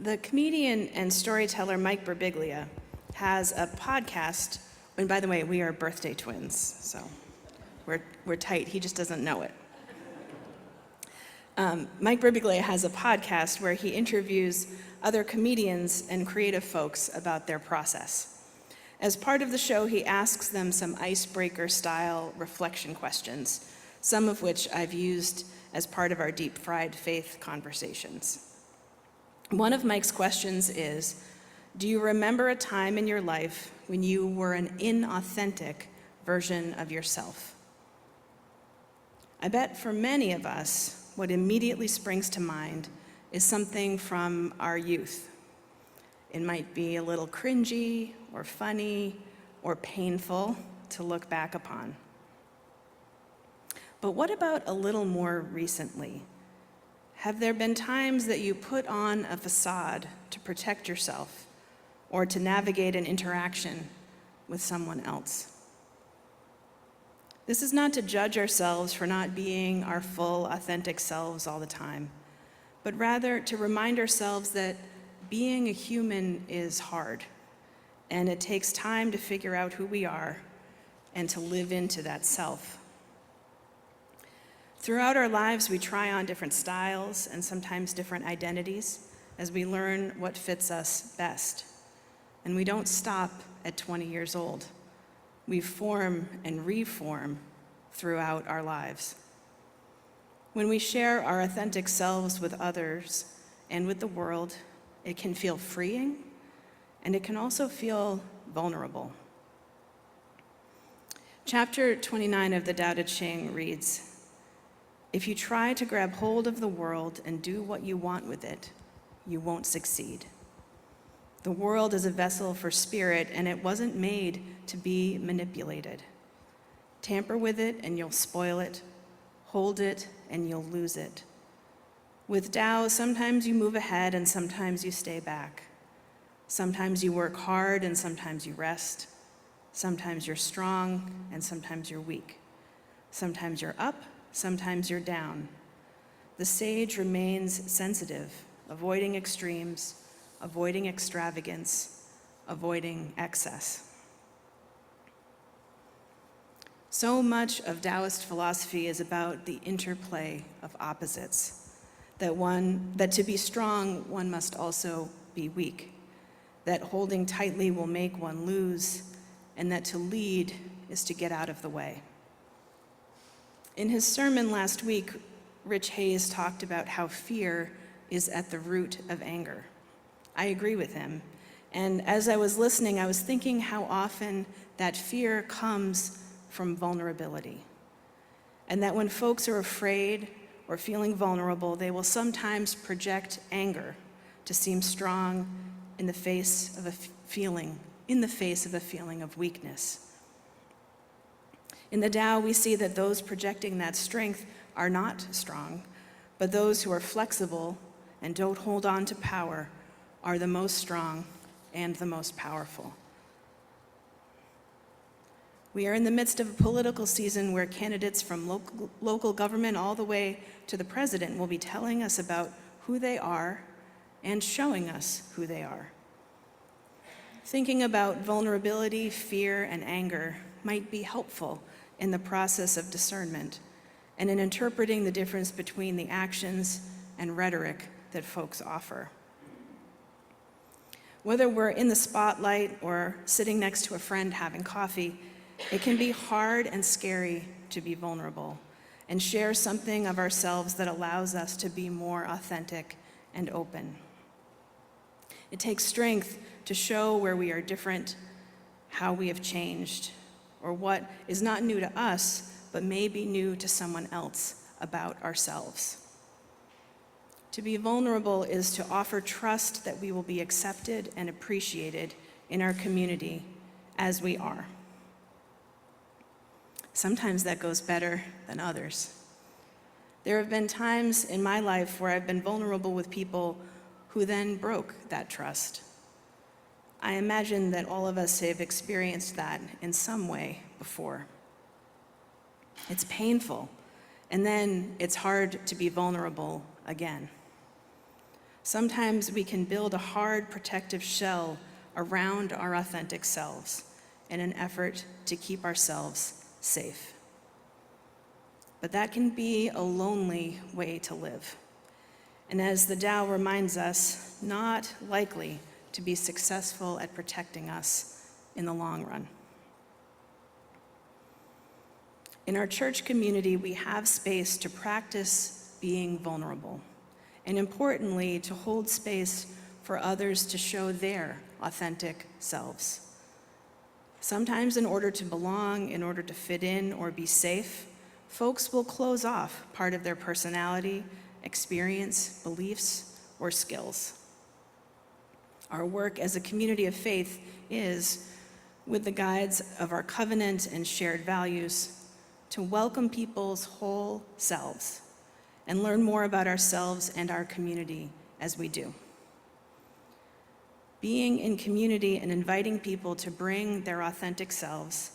The comedian and storyteller Mike Birbiglia has a podcast, and by the way, we are birthday twins, so we're tight. He just doesn't know it. Mike Birbiglia has a podcast where he interviews other comedians and creative folks about their process. As part of the show, he asks them some icebreaker-style reflection questions, some of which I've used as part of our deep fried faith conversations. One of Mike's questions is, do you remember a time in your life when you were an inauthentic version of yourself? I bet for many of us, what immediately springs to mind is something from our youth. It might be a little cringy or funny or painful to look back upon. But what about a little more recently? Have there been times that you put on a facade to protect yourself or to navigate an interaction with someone else? This is not to judge ourselves for not being our full, authentic selves all the time, but rather to remind ourselves that being a human is hard, and it takes time to figure out who we are and to live into that self. Throughout our lives, we try on different styles and sometimes different identities as we learn what fits us best. And we don't stop at 20 years old. We form and reform throughout our lives. When we share our authentic selves with others and with the world, it can feel freeing, and it can also feel vulnerable. Chapter 29 of the Tao Te Ching reads, "If you try to grab hold of the world and do what you want with it, you won't succeed. The world is a vessel for spirit, and it wasn't made to be manipulated. Tamper with it and you'll spoil it. Hold it and you'll lose it. With Tao, sometimes you move ahead and sometimes you stay back. Sometimes you work hard and sometimes you rest. Sometimes you're strong and sometimes you're weak. Sometimes you're up, sometimes you're down. The sage remains sensitive, avoiding extremes, avoiding extravagance, avoiding excess." So much of Taoist philosophy is about the interplay of opposites, that to be strong, one must also be weak, that holding tightly will make one lose, and that to lead is to get out of the way. In his sermon last week, Rich Hayes talked about how fear is at the root of anger. I agree with him. And as I was listening, I was thinking how often that fear comes from vulnerability. And that when folks are afraid or feeling vulnerable, they will sometimes project anger to seem strong in the face of a feeling of weakness. In the Tao, we see that those projecting that strength are not strong, but those who are flexible and don't hold on to power are the most strong and the most powerful. We are in the midst of a political season where candidates from local government all the way to the president will be telling us about who they are and showing us who they are. Thinking about vulnerability, fear, and anger might be helpful in the process of discernment and in interpreting the difference between the actions and rhetoric that folks offer. Whether we're in the spotlight or sitting next to a friend having coffee, it can be hard and scary to be vulnerable and share something of ourselves that allows us to be more authentic and open. It takes strength to show where we are different, how we have changed, or what is not new to us, but may be new to someone else about ourselves. To be vulnerable is to offer trust that we will be accepted and appreciated in our community as we are. Sometimes that goes better than others. There have been times in my life where I've been vulnerable with people who then broke that trust. I imagine that all of us have experienced that in some way before. It's painful, and then it's hard to be vulnerable again. Sometimes we can build a hard protective shell around our authentic selves in an effort to keep ourselves safe. But that can be a lonely way to live. And as the Tao reminds us, not likely to be successful at protecting us in the long run. In our church community, we have space to practice being vulnerable, and importantly, to hold space for others to show their authentic selves. Sometimes in order to belong, in order to fit in or be safe, folks will close off part of their personality, experience, beliefs, or skills. Our work as a community of faith is, with the guides of our covenant and shared values, to welcome people's whole selves and learn more about ourselves and our community as we do. Being in community and inviting people to bring their authentic selves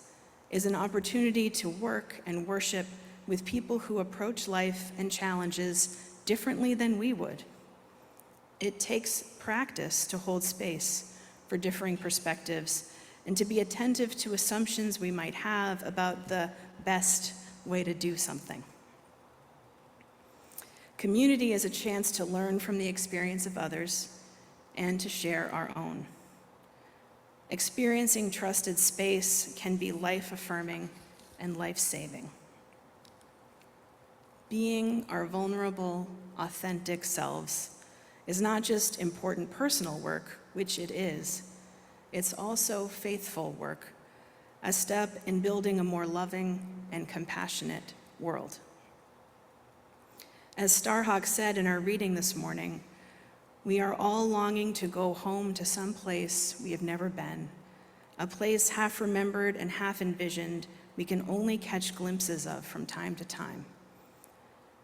is an opportunity to work and worship with people who approach life and challenges differently than we would. It takes practice to hold space for differing perspectives and to be attentive to assumptions we might have about the best way to do something. Community is a chance to learn from the experience of others and to share our own. Experiencing trusted space can be life-affirming and life-saving. Being our vulnerable, authentic selves is not just important personal work, which it is, it's also faithful work, a step in building a more loving and compassionate world. As Starhawk said in our reading this morning, we are all longing to go home to some place we have never been, a place half remembered and half envisioned we can only catch glimpses of from time to time.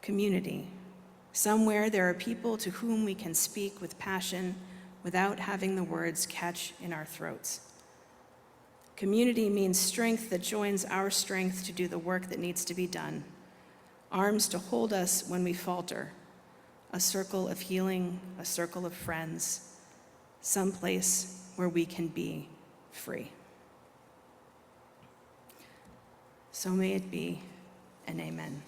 Community, somewhere there are people to whom we can speak with passion without having the words catch in our throats. Community means strength that joins our strength to do the work that needs to be done, arms to hold us when we falter, a circle of healing, a circle of friends, someplace where we can be free. So may it be, and amen.